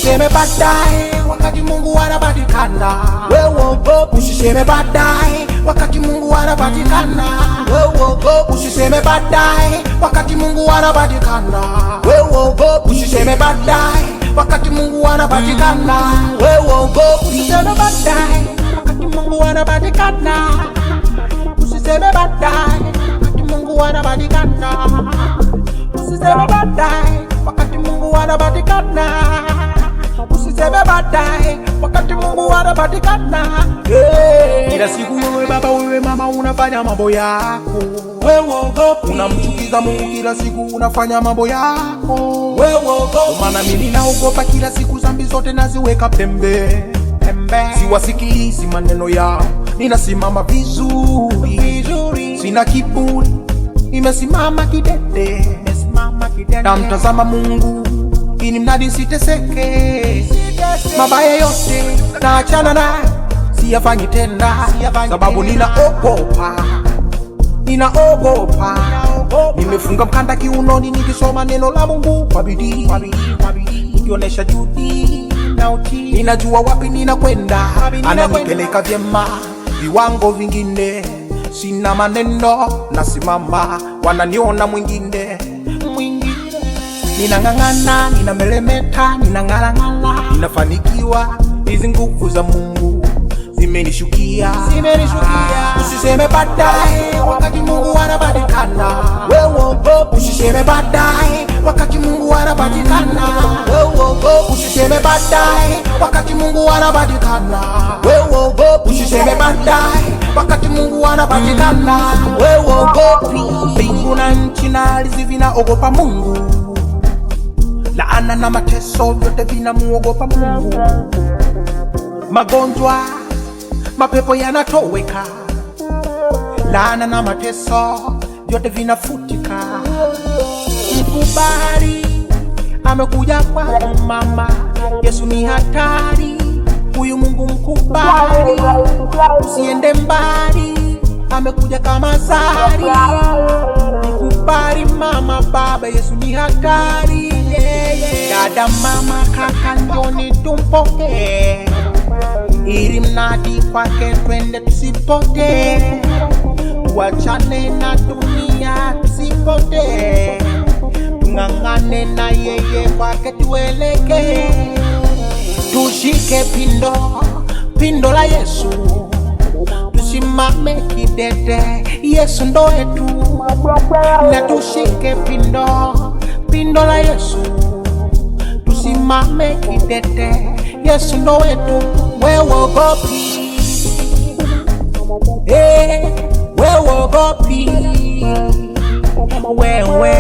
usiseme baadaye wakati Mungu anapatikana. Wewe ogopa, usiseme baadaye wakati Mungu anapatikana. Wewe ogopa, usiseme baadaye wakati Mungu anapatikana. Wewe ogopa, usiseme baadaye wakati Mungu anapatikana. Wewe ogopa, usiseme baadaye wakati Mungu anapatikana. Usiseme baadaye wakati Mungu anapatikana. Usiseme baadaye wakati Mungu anapatikana. Usiseme baadaye wakati Mungu anapatikana. Kila siku wewe baba, wewe mama, unafanya mambo yako. Wewe ogopa, unamchukiza Mungu, kila siku unafanya mambo yako. Wewe ogopa, maana mimi naogopa, kila siku dhambi zote naziweka pembe. Siwasikilizi maneno yao, ninasimama vizuri, sina kiburi, nimesimama kidete, namtazama Mungu ili mradi siteseke. Mabaya yote naachana naye, siyafanyi tena, sababu ninaogopa. Nimefunga mkanda kiunoni, nikisoma neno la Mungu kwa bidii, nikionesha juhudi na utii. Ninajua wapi ninakwenda, ananipeleka vyema viwango vingine. Sina maneno, nasimama, wananiona mwingine. Ninang'ang'ana, ninamelemeta, ninang'ala, ninafanikiwa. Hizi nguvu za Mungu zimenishukia. Usiseme baadaye wakati Mungu anapatikana. Wewe ogopa, usiseme baadaye wakati Mungu anapatikana. Wewe ogopa, usiseme baadaye wakati Mungu anapatikana. Wewe ogopa, usiseme baadaye wakati Mungu anapatikana. Wewe ogopa. Mbingu na nchi na ardhi vinaogopa Mungu. Laana na mateso vyote vinamuogopa Mungu. Magonjwa, mapepo yanatoweka. Laana na mateso vyote vinafutika. Mkubali, amekuja kwa mama. Yesu ni hatari, huyu Mungu mkubali. Usiende mbali, amekuja kama zari. Mkubali mama, baba, Yesu ni hatari. Dada, mama, kaka, njoni tumpoke, ili mnadi kwake twende tusipote. Tuachane na dunia tusipote, tung'ang'ane na yeye kwake tueleke. Tushike pindo la Yesu, tusimame kidete, Yesu ndo wetu. Na tushike pindo la Yesu, tusimame kidete, Yesu ndo wetu. Wewe ogopi, wewe ogopi, wewe